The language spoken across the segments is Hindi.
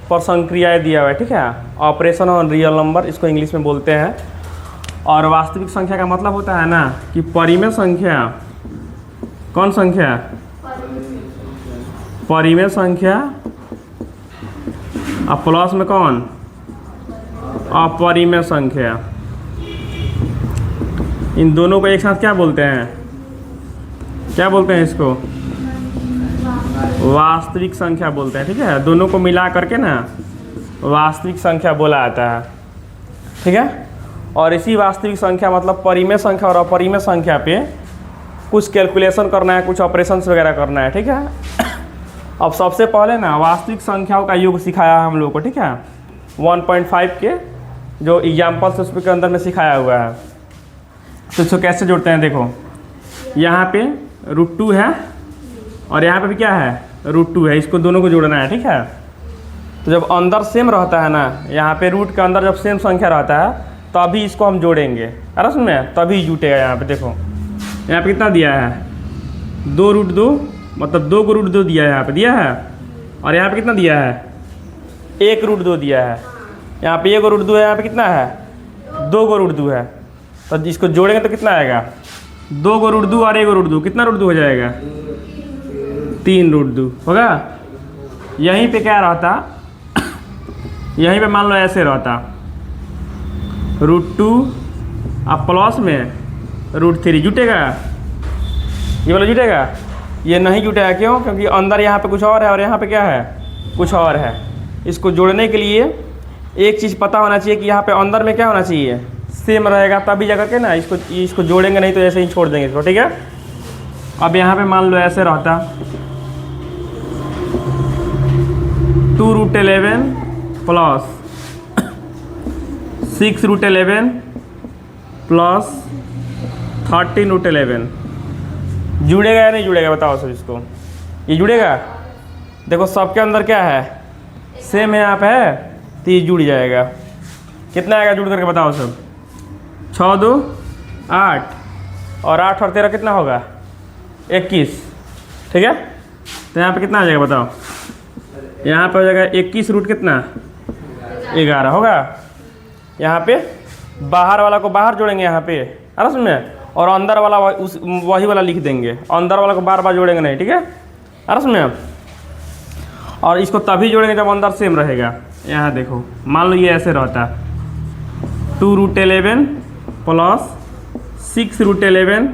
पर संक्रियाएँ दिया हुआ है, ठीक है। ऑपरेशन ऑन रियल नंबर इसको इंग्लिश में बोलते हैं। और वास्तविक संख्या का मतलब होता है ना कि परिमेय संख्या, कौन संख्या, परिमेय संख्या, और प्लस में कौन, अपरिमेय संख्या। इन दोनों को एक साथ क्या बोलते हैं, क्या बोलते हैं इसको, वास्तविक संख्या बोलते हैं, ठीक है। दोनों को मिला करके ना वास्तविक संख्या बोला जाता है, ठीक है। और इसी वास्तविक संख्या मतलब परिमेय संख्या और अपरिमेय संख्या पे कुछ कैलकुलेशन करना है, कुछ ऑपरेशंस वगैरह करना है, ठीक है। अब सबसे पहले ना वास्तविक संख्याओं का योग सिखाया है हम लोग को, ठीक है। 1.5 के जो एग्जाम्पल्स उसके अंदर में सिखाया हुआ है। तो इसको कैसे जोड़ते हैं, देखो यहाँ पे √2 है और यहाँ पे भी क्या है, √2 है। इसको दोनों को जोड़ना है, ठीक है। तो जब अंदर सेम रहता है ना, यहाँ पे रूट के अंदर जब सेम संख्या रहता है तभी इसको हम जोड़ेंगे, अरे सुन तभी जुटेगा। यहाँ पे देखो, यहाँ पे कितना दिया है, 2√2, मतलब 2 को √2 दिया है, यहाँ पे दिया है। और यहाँ पे कितना दिया है, 1√2 दिया है। यहाँ पे 1 को √2 है, यहाँ पे कितना है, 2 को √2 है। तो इसको जोड़ेंगे तो कितना आएगा, 2 को √2 और 1 को √2, कितना √2 हो जाएगा, 3√2 होगा। यहीं पे क्या रहता, यहीं पे मान लो ऐसे रहता, √2 अब प्लस में √3 जुटेगा, ये वाला जुटेगा, ये नहीं जुटेगा। क्यों, क्योंकि अंदर यहाँ पे कुछ और है और यहाँ पे क्या है, कुछ और है। इसको जोड़ने के लिए एक चीज़ पता होना चाहिए कि यहाँ पे अंदर में क्या होना चाहिए, सेम रहेगा, तभी जा करके ना इसको जोड़ेंगे, नहीं तो ऐसे ही छोड़ देंगे इसको, ठीक है। अब यहाँ पे मान लो ऐसे रहता 2√11 प्लस 6√11 प्लस 13√11, जुड़ेगा या नहीं जुड़ेगा, बताओ सब इसको, ये जुड़ेगा। देखो सबके अंदर क्या है, सेम है, यहाँ पे है, तो ये जुड़ जाएगा। कितना आएगा जुड़ करके बताओ सब, 6 2 8 और 8 और 13 कितना होगा, 21, ठीक है। तो यहाँ पे कितना आ जाएगा बताओ, यहाँ पे हो जाएगा 21 रूट कितना, 11 होगा। यहाँ पे बाहर वाला को बाहर जोड़ेंगे यहाँ पे, अरे सुन, और अंदर वाला वही वाला लिख देंगे, अंदर वाला को बार बार जोड़ेंगे नहीं, ठीक है। अरे सुन, और इसको तभी जोड़ेंगे जब अंदर सेम रहेगा। यहाँ देखो मान लो ये ऐसे रहता 2√11 प्लस 6√11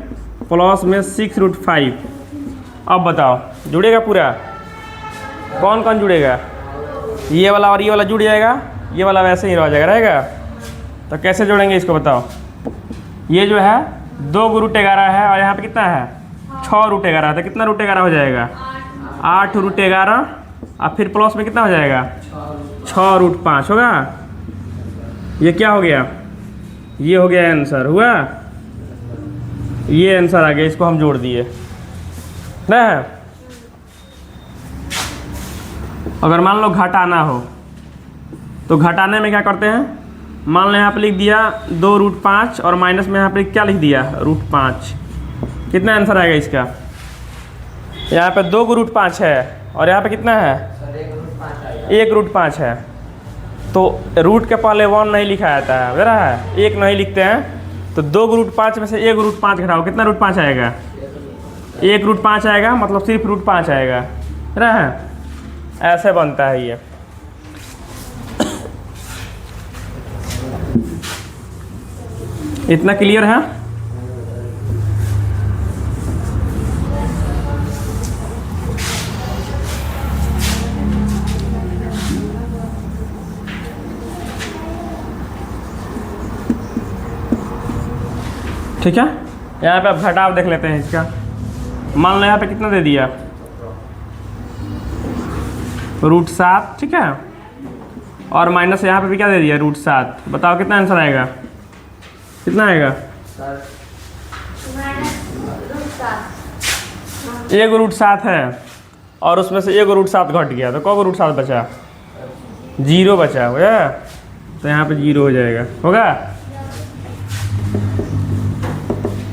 प्लस में 6√5। अब बताओ जुड़ेगा पूरा, कौन कौन जुड़ेगा, ये वाला और ये वाला जुड़ जाएगा, ये वाला वैसे ही रह जाएगा, रहेगा। तो कैसे जोड़ेंगे इसको बताओ, ये जो है 2 को √11 है और यहाँ पे कितना है 6√11 है, तो कितना √11 हो जाएगा, 8√11 और फिर प्लस में कितना हो जाएगा 6√5 होगा। ये क्या हो गया, ये हो गया आंसर, हुआ ये आंसर आ गया, इसको हम जोड़ दिए ना। अगर मान लो घटाना हो तो घटाने में क्या करते हैं, मान लो यहाँ पे लिख दिया 2√5 और माइनस में यहाँ पे क्या लिख दिया √5, कितना आंसर आएगा इसका, यहाँ पे 2 को √5 है और यहाँ पे कितना है 1√5 है। तो रूट के पहले 1 नहीं लिखा जाता है, बता रहा है, 1 नहीं लिखते हैं। तो 2 को √5 में से 1√5 घटाओ, कितना √5 आएगा, 1√5 आएगा, मतलब सिर्फ √5 आएगा, बता रहा है। ऐसे बनता है ये। इतना क्लियर है। ठीक है, यहाँ पे अब घटाव देख लेते हैं इसका। मान लो यहाँ पे कितना दे दिया √7, ठीक है, और माइनस यहाँ पे भी क्या दे दिया √7। बताओ कितना आंसर आएगा, कितना आएगा, 1√7 है और उसमें से 1√7 घट गया, तो कौ √7 बचा, 0 बचा हुआ, तो यहाँ पे 0 हो जाएगा, होगा।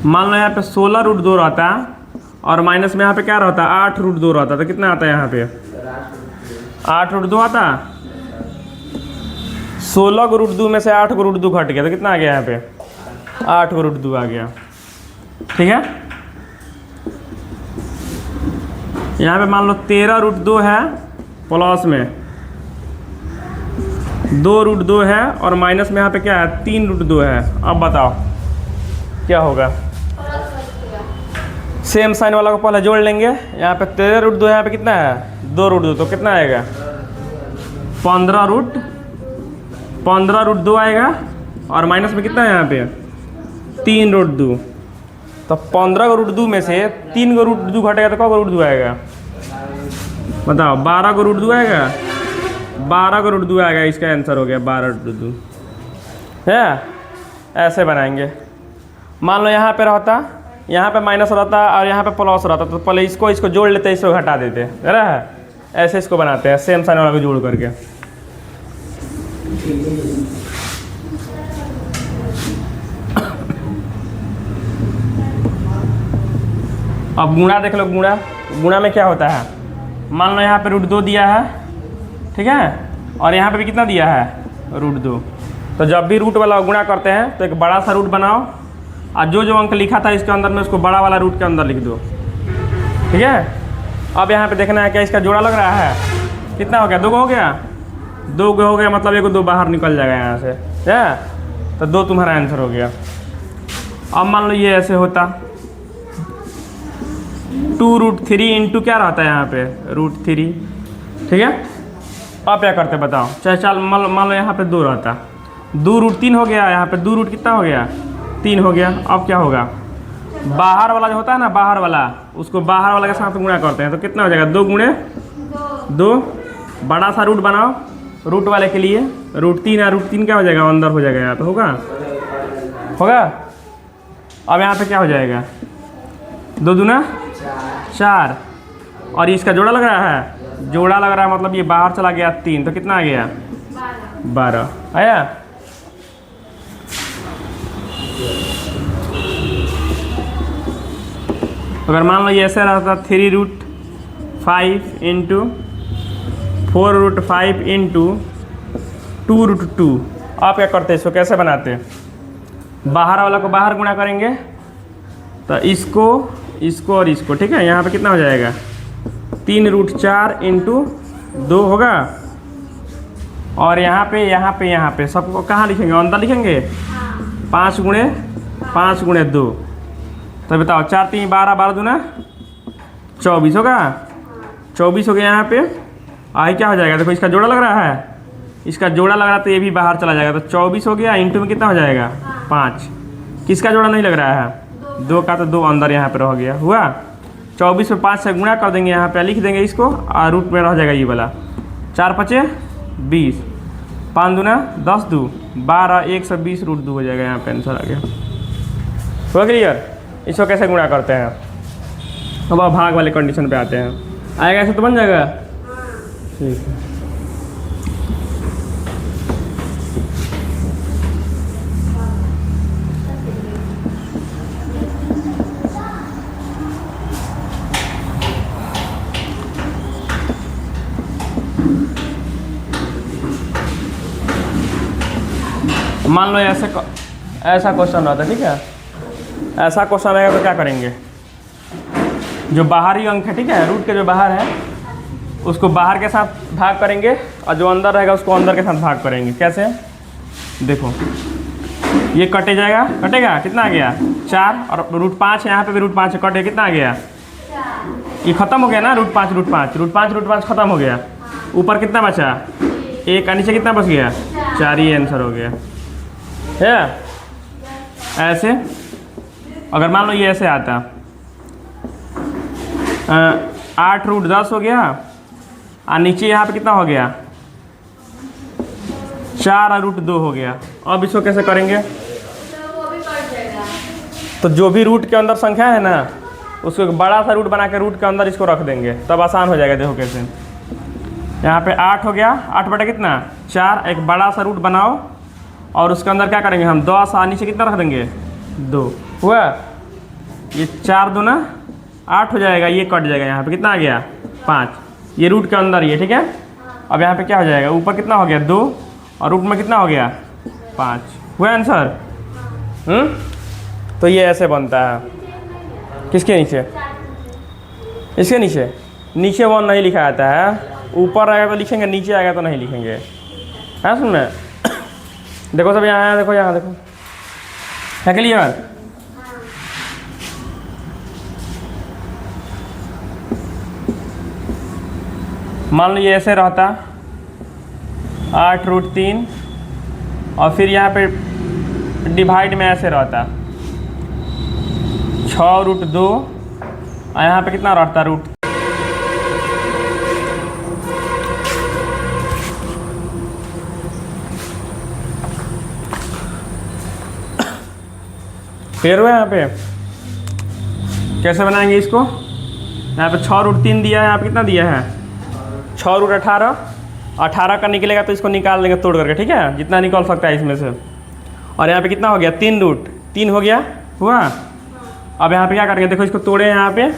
मान लो यहाँ पे 16√2 रहता और माइनस में यहाँ पे क्या रहता 8√2 रहता, तो कितना आता है यहाँ पे 8√2 आता, 16 को रूट 2 में से 8 को रूट 2 घट गया तो कितना आ गया यहाँ पे 8 को रूट 2 आ गया। ठीक है, यहाँ पे मान लो 13 रूट 2 है प्लस में 2 रूट 2 है और माइनस में यहाँ पे क्या है 3 रूट 2 है। अब बताओ क्या होगा। सेम साइन वाला को पहले जोड़ लेंगे। यहाँ पे 13 रूट 2 है, यहाँ पे कितना है 2 रूट 2 तो कितना आएगा 15 रूट 2 आएगा और माइनस में कितना है यहाँ पे 3 रूट 2। तो 15 को रूट 2 में से 3 को रूट 2 घटेगा तो कब रूट 2 आएगा बताओ 12 को रूट 2 आएगा 12 को रूट 2 आएगा। इसका आंसर हो गया 12 रूट 2 है। ऐसे बनाएंगे। मान लो यहाँ पे रहता, यहाँ पे माइनस रहता और यहाँ पे प्लस रहता तो पहले इसको जोड़ लेते इसको घटा देते है ना। ऐसे इसको बनाते हैं सेम साइन वाला को जोड़ करके। अब गुणा देख लो। गुणा में क्या होता है, मान लो यहाँ पे रूट 2 दिया है, ठीक है, और यहाँ पे भी कितना दिया है रूट 2। तो जब भी रूट वाला गुणा करते हैं तो एक बड़ा सा रूट बनाओ और जो अंक लिखा था इसके अंदर में उसको बड़ा वाला रूट के अंदर लिख दो। ठीक है, अब यहाँ पे देखना है क्या इसका जोड़ा लग रहा है। कितना हो गया 2 हो गया 2 हो गया, मतलब 1 2 बाहर निकल जाएगा यहाँ से है। तो 2 तुम्हारा आंसर हो गया। अब मान लो ये ऐसे होता 2 रूट 3 इंटू क्या रहता है यहाँ पे रूट 3। ठीक है, अब क्या करते बताओ। चाहे चल मान लो यहाँ पे 2 रहता, 2 रूट 3 हो गया, यहाँ पे 2 रूट कितना हो गया 3 हो गया। अब क्या होगा बाहर वाला जो होता है ना बाहर वाला, उसको बाहर वाला के साथ गुणा करते हैं तो कितना हो जाएगा 2 गुणे 2। बड़ा सा रूट बनाओ रूट वाले के लिए, रूट 3 है, रूट 3 क्या हो जाएगा अंदर हो जाएगा यहाँ पे होगा। अब यहाँ पे क्या हो जाएगा 2 दूना 4 और इसका जोड़ा लग रहा है, जोड़ा लग रहा है मतलब ये बाहर चला गया 3 तो कितना आ गया 12 आया। अगर मान लो ये ऐसे रहता 3 root 5 into 4 root 5 into 2 root 2। आप क्या करते हैं इसको कैसे बनाते हैं, बाहर वाला को बाहर गुणा करेंगे तो इसको और इसको। ठीक है, यहाँ पे कितना हो जाएगा 3 रूट 4 इंटू 2 होगा और यहाँ पे सबको कहाँ लिखेंगे अंदर लिखेंगे 5 गुणे 2। तो बताओ 4 3 12 12 दूना 24 होगा 24 हो गया। यहाँ पे आई क्या हो जाएगा देखो इसका जोड़ा लग रहा है, इसका जोड़ा लग रहा है तो ये भी बाहर चला जाएगा तो 24 हो गया इंटू में कितना हो जाएगा 5। किसका जोड़ा नहीं लग रहा है 2 का तो 2 अंदर यहाँ पे रह गया हुआ। 24 में 5 से गुणा कर देंगे, यहाँ पे लिख देंगे इसको और रूट में रह जाएगा ये वाला 4 5 20 5 दूना 10 2 12 120 रूट 2 हो जाएगा। यहाँ पे आंसर आ गया। हो क्लियर। इसको कैसे गुणा करते हैं अब आप भाग वाले कंडीशन पे आते हैं। आएगा ऐसे तो बन जाएगा। ठीक है, मान लो ऐसा क्वेश्चन रहता है। ठीक है, ऐसा क्वेश्चन रहेगा तो क्या करेंगे, जो बाहरी अंक है ठीक है रूट के जो बाहर है उसको बाहर के साथ भाग करेंगे और जो अंदर रहेगा उसको अंदर के साथ भाग करेंगे। कैसे देखो ये कटेगा कितना आ गया 4 और रूट 5 है, यहाँ पे भी रूट 5 कटे कितना आ गया ये खत्म हो गया ना रूट 5 खत्म हो गया। ऊपर कितना बचा 1 और नीचे कितना बच गया 4। ही आंसर हो गया है। ऐसे अगर मान लो ये ऐसे आता 8 रूट 10 हो गया और नीचे यहाँ पे कितना हो गया 4 और रूट 2 हो गया। अब इसको कैसे करेंगे, तो जो भी रूट के अंदर संख्या है ना उसको एक बड़ा सा रूट बना के रूट के अंदर इसको रख देंगे तब आसान हो जाएगा। देखो कैसे, यहाँ पे 8 हो गया, 8 बटा कितना 4, एक बड़ा सा रूट बनाओ और उसके अंदर क्या करेंगे हम 10 और नीचे कितना रख देंगे 2 हुआ। ये 4 2 ना 8 हो जाएगा, ये कट जाएगा, यहाँ पे कितना आ गया 5, ये रूट के अंदर ही है। ठीक है, अब यहाँ पे क्या हो जाएगा ऊपर कितना हो गया 2 और रूट में कितना हो गया 5, हुआ आंसर। तो ये ऐसे बनता है। किसके नीचे? इसके नीचे। नीचे 1 नहीं लिखा जाता है, ऊपर आएगा तो लिखेंगे, नीचे आएगा तो नहीं लिखेंगे। है सुन में देखो सब यहाँ देखो, यहाँ देखो, है क्लियर? मान लो ये ऐसे रहता 8√3 और फिर यहाँ पे डिवाइड में ऐसे रहता 6√2 और यहाँ पे कितना रहता रूट। क्लियर हुआ? यहाँ पे कैसे बनाएंगे इसको? यहाँ पे 6√3 दिया है, यहाँ पे कितना दिया है 6√18, 18 का निकलेगा तो इसको निकाल देंगे तोड़ करके, ठीक है, जितना निकल सकता है इसमें से। और यहाँ पे कितना हो गया 3√3 हो गया, हुआ। अब यहाँ पे क्या करेंगे, देखो इसको तोड़े यहाँ पे,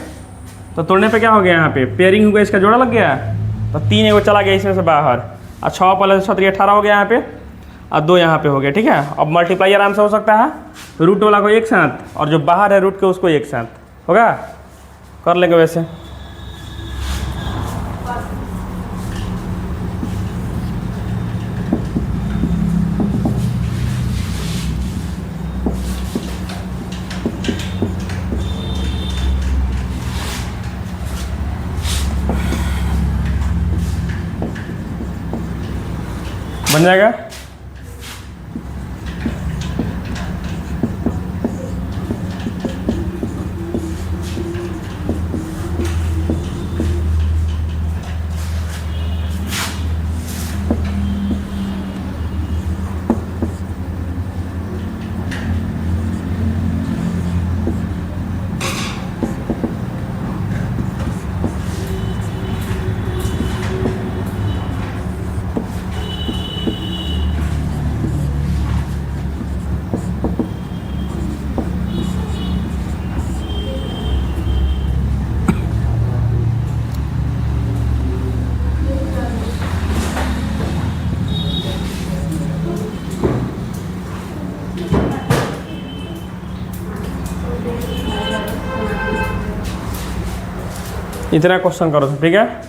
तो तोड़ने पे क्या हो गया, यहाँ पे पेयरिंग हो गया, इसका जोड़ा लग गया, तो 3 एगो चला गया इसमें से बाहर, और 6 + 6 = 18 हो गया यहाँ पे, और 2 यहाँ पे हो गया, ठीक है। अब मल्टीप्लाई आराम से हो सकता है, रूट वाला को एक साथ और जो बाहर है रूट के उसको एक साथ, होगा? कर लेंगे वैसे। बन जाएगा। इतना क्वेश्चन करो, ठीक है।